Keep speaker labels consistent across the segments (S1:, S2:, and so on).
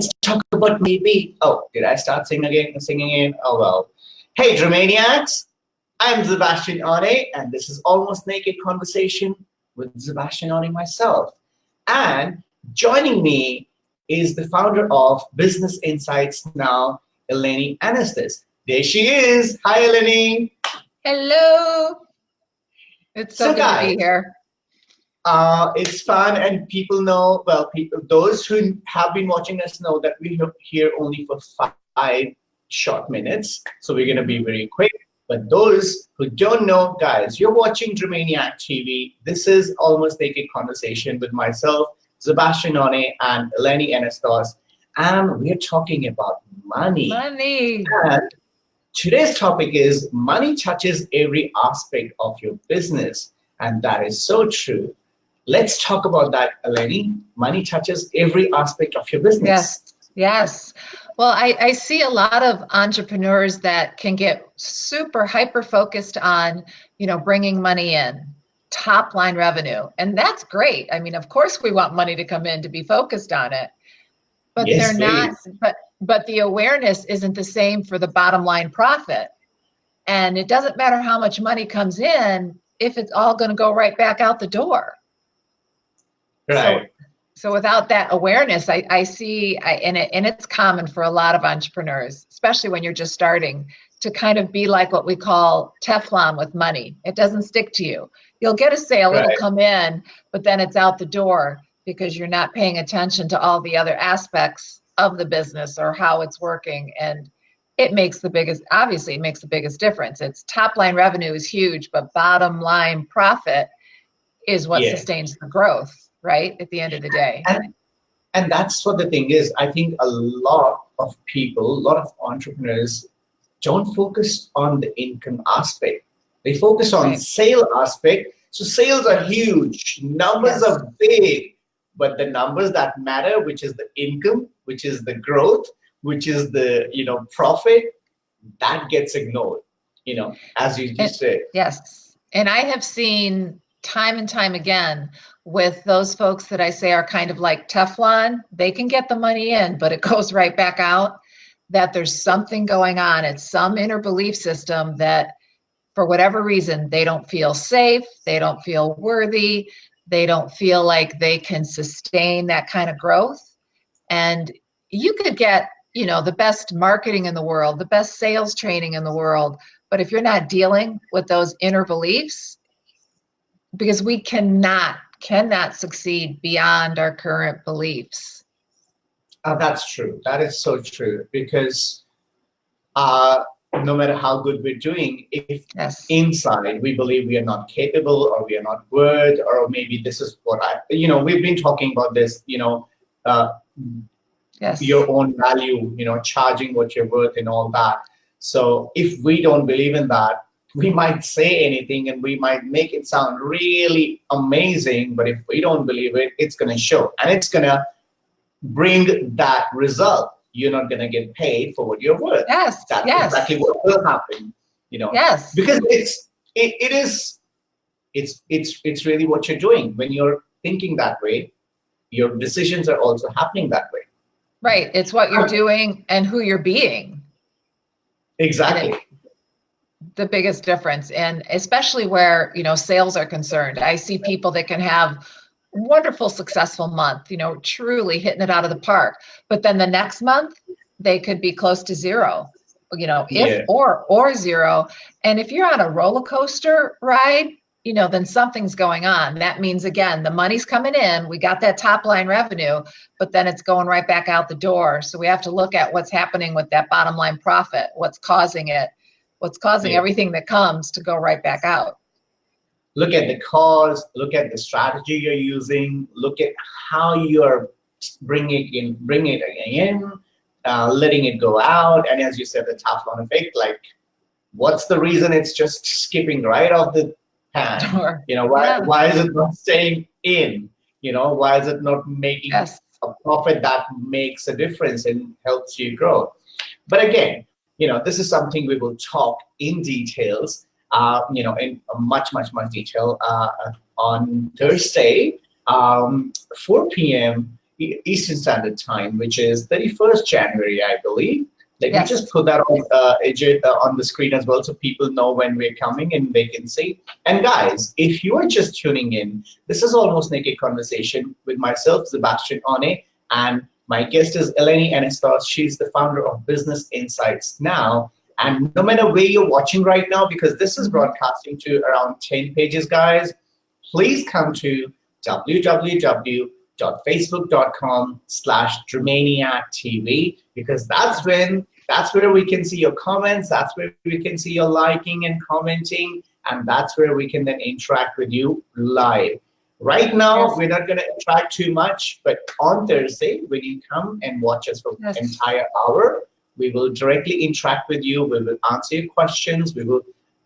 S1: Let's talk about maybe. Oh, did I start singing again? Singing it? Oh well. Hey, Dramaniacs! I'm Szebastian Onne, and this is Almost Naked Conversation with Szebastian Onne myself. And joining me is the founder of Business Insights Now, Eleni Anastos. There she is. Hi, Eleni.
S2: Hello. It's so good
S1: guys,
S2: to be here.
S1: It's fun, and people know, well, those who have been watching us know that we're here only for 5 short minutes, so we're going to be very quick. But those who don't know, guys, you're watching Dramaniac TV. This is Almost Naked Conversation with myself, Szebastian Onne, and Eleni Anastos, and we're talking about money.
S2: Money.
S1: And today's topic is money touches every aspect of your business, and that is so true. Let's talk about that, Eleni. Money touches every aspect of your business.
S2: Yes, yes. Well, I see a lot of entrepreneurs that can get super hyper focused on, bringing money in, top line revenue, and that's great. I mean, of course, we want money to come in to be focused on it, but
S1: Yes,
S2: they're not. But the awareness isn't the same for the bottom line profit, and it doesn't matter how much money comes in if it's all going to go right back out the door.
S1: Right.
S2: So without that awareness, I see, and it's common for a lot of entrepreneurs, especially when you're just starting, to kind of be like what we call Teflon with money. It doesn't stick to you. You'll get a sale,
S1: Right.
S2: It'll come in, but then it's out the door because you're not paying attention to all the other aspects of the business or how it's working. And it makes the biggest difference. It's top line revenue is huge, but bottom line profit is what sustains the growth, right? At the end of the day.
S1: And that's what the thing is. I think a lot of people, a lot of entrepreneurs don't focus on the income aspect. They focus on sale aspect. So sales are huge, numbers are big, but the numbers that matter, which is the income, which is the growth, which is the profit, that gets ignored, as you just said.
S2: Yes. And I have seen time and time again with those folks that I say are kind of like Teflon, they can get the money in, but it goes right back out, that there's something going on. It's some inner belief system that for whatever reason, they don't feel safe, they don't feel worthy, they don't feel like they can sustain that kind of growth. And you could get, the best marketing in the world, the best sales training in the world, but if you're not dealing with those inner beliefs, because we cannot succeed beyond our current beliefs.
S1: That's true. That is so true, because no matter how good we're doing, if inside we believe we are not capable or we are not good, or maybe this is what we've been talking about this, your own value, charging what you're worth and all that. So if we don't believe in that, we might say anything and we might make it sound really amazing, but if we don't believe it, it's going to show and it's going to bring that result. You're not going to get paid for what you're worth. That's exactly what will happen, because it's really what you're doing. When you're thinking that way, your decisions are also happening that way.
S2: Right. It's what you're doing and who you're being.
S1: Exactly.
S2: The biggest difference, and especially where sales are concerned. I see people that can have wonderful successful month, truly hitting it out of the park, but then the next month they could be close to zero, or zero. And if you're on a roller coaster ride, then something's going on. That means, again, the money's coming in, we got that top line revenue, but then it's going right back out the door. So we have to look at what's happening with that bottom line profit, what's causing it, what's causing everything that comes to go right back out.
S1: Look at the cause, look at the strategy you're using, look at how you're bringing it in, letting it go out. And as you said, the Teflon effect, like what's the reason it's just skipping right off the pan?
S2: Sure.
S1: Why is it not staying in? Why is it not making a profit that makes a difference and helps you grow? But again, this is something we will talk in details, in much detail on Thursday, 4 p.m. Eastern Standard Time, which is 31st January, I believe. Let me
S2: Yes.
S1: just put that on the screen as well so people know when we're coming and they can see. And guys, if you are just tuning in, this is Almost Naked Conversation with myself, Szebastian Onne, and my guest is Eleni Anastos. She's the founder of Business Insights Now. And no matter where you're watching right now, because this is broadcasting to around 10 pages, guys, please come to www.facebook.com/DramaniacTV, because that's where we can see your comments, that's where we can see your liking and commenting, and that's where we can then interact with you live. Right now, we're not going to interact too much, but on Thursday, when you come and watch us for an entire hour, we will directly interact with you. We will answer your questions.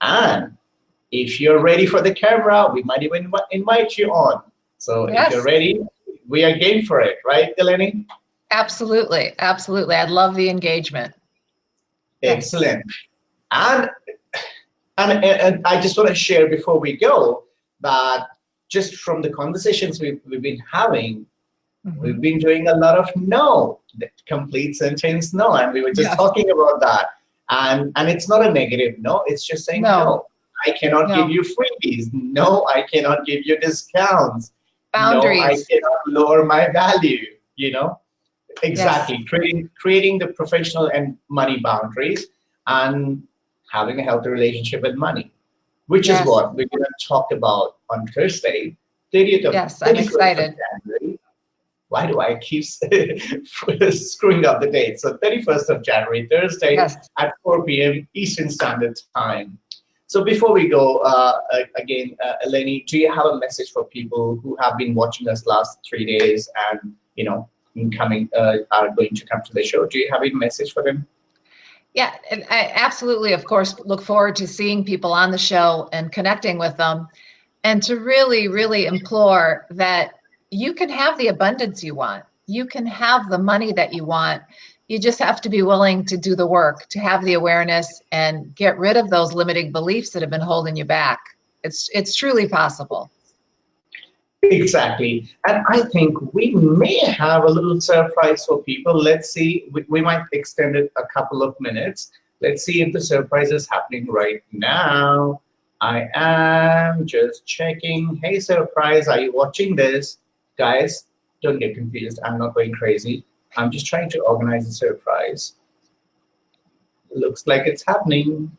S1: And if you're ready for the camera, we might even invite you on. So if you're ready, we are game for it, right, Eleni?
S2: Absolutely, absolutely. I love the engagement.
S1: Excellent. And I just want to share before we go that just from the conversations we've been having, we've been doing a lot of no, the complete sentence no, and we were just talking about that. And it's not a negative no, it's just saying no. I cannot give you freebies. No, I cannot give you discounts.
S2: Boundaries.
S1: No, I cannot lower my value, Exactly. Creating the professional and money boundaries and having a healthy relationship with money, which is what we're going to talk about on Thursday, 30th of
S2: I'm excited.
S1: January. Why do I keep screwing up the date? So 31st of January, Thursday at 4 p.m. Eastern Standard Time. So before we go, again, Eleni, do you have a message for people who have been watching us last 3 days and, are going to come to the show? Do you have a message for them?
S2: Yeah, and I absolutely, of course, look forward to seeing people on the show and connecting with them, and to really, really implore that you can have the abundance you want. You can have the money that you want. You just have to be willing to do the work, to have the awareness and get rid of those limiting beliefs that have been holding you back. It's truly possible.
S1: Exactly. And I think we may have a little surprise for people. Let's see. We might extend it a couple of minutes. Let's see if the surprise is happening right now. I am just checking. Hey, surprise, are you watching this? Guys, don't get confused. I'm not going crazy. I'm just trying to organize a surprise. Looks like it's happening.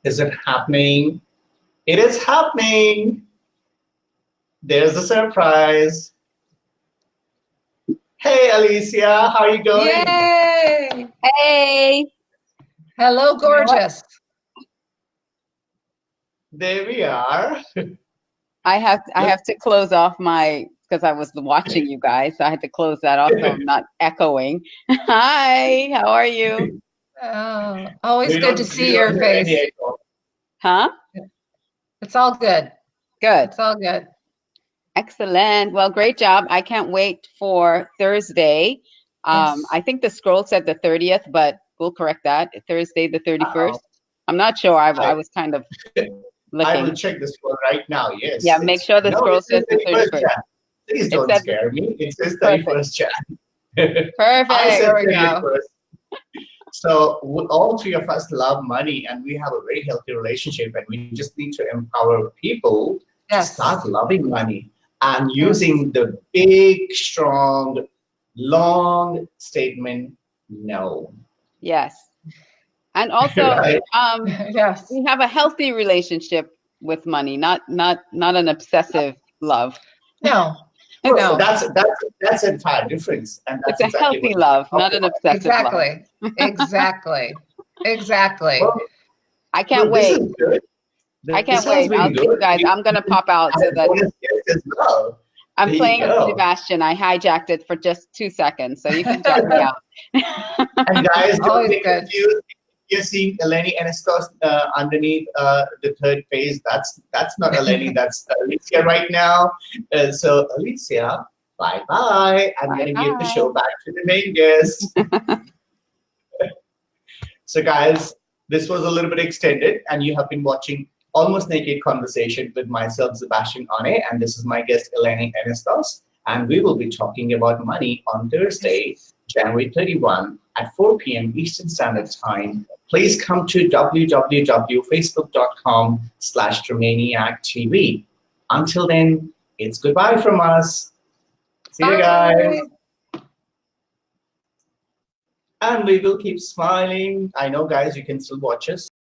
S1: Is it happening? It is happening. There's the surprise. Hey, Alicia, how are you going?
S2: Yay!
S3: Hey.
S2: Hello, gorgeous.
S1: There we are.
S3: I have to close off because I was watching you guys. So I had to close that off so I'm not echoing. Hi, how are you?
S2: Oh, always good to see your face.
S3: Huh?
S2: It's all good.
S3: Good.
S2: It's all good.
S3: Excellent. Well, great job. I can't wait for Thursday. I think the scroll said the 30th, but we'll correct that. Thursday, the 31st. I'm not sure. I was kind of looking.
S1: I will check the scroll right now. Yes.
S3: Yeah, make sure the scroll says the 31st.
S1: Please don't scare me. It says 31st Jan.
S3: Perfect.
S2: There we go.
S1: So all three of us love money, and we have a very healthy relationship, and we just need to empower people to start loving money and using the big, strong, long statement, no.
S3: Yes. And also,
S2: yes,
S3: we have a healthy relationship with money, not an obsessive love.
S2: No.
S1: No. That's an entire difference. And that's
S3: it's a healthy love, not an obsessive love.
S2: Exactly.
S1: Well,
S3: I can't wait. I can't wait. I'll see you guys. I'm going to pop out so that I'm playing Szebastian. I hijacked it for just 2 seconds, so you can check me out.
S1: And guys, don't be confused. You're seeing Eleni Anastos underneath the third page. That's not Eleni. That's Alicia right now. So Alicia, bye-bye. I'm going to give the show back to the main guest. So guys, this was a little bit extended, and you have been watching Almost Naked Conversation with myself, Szebastian Onne, and this is my guest, Eleni Anastos. and we will be talking about money on Thursday, January 31 at 4 p.m. Eastern Standard Time. Please come to www.facebook.com/TremaniacTV. Until then, it's goodbye from us. See you guys. And we will keep smiling. I know, guys, you can still watch us.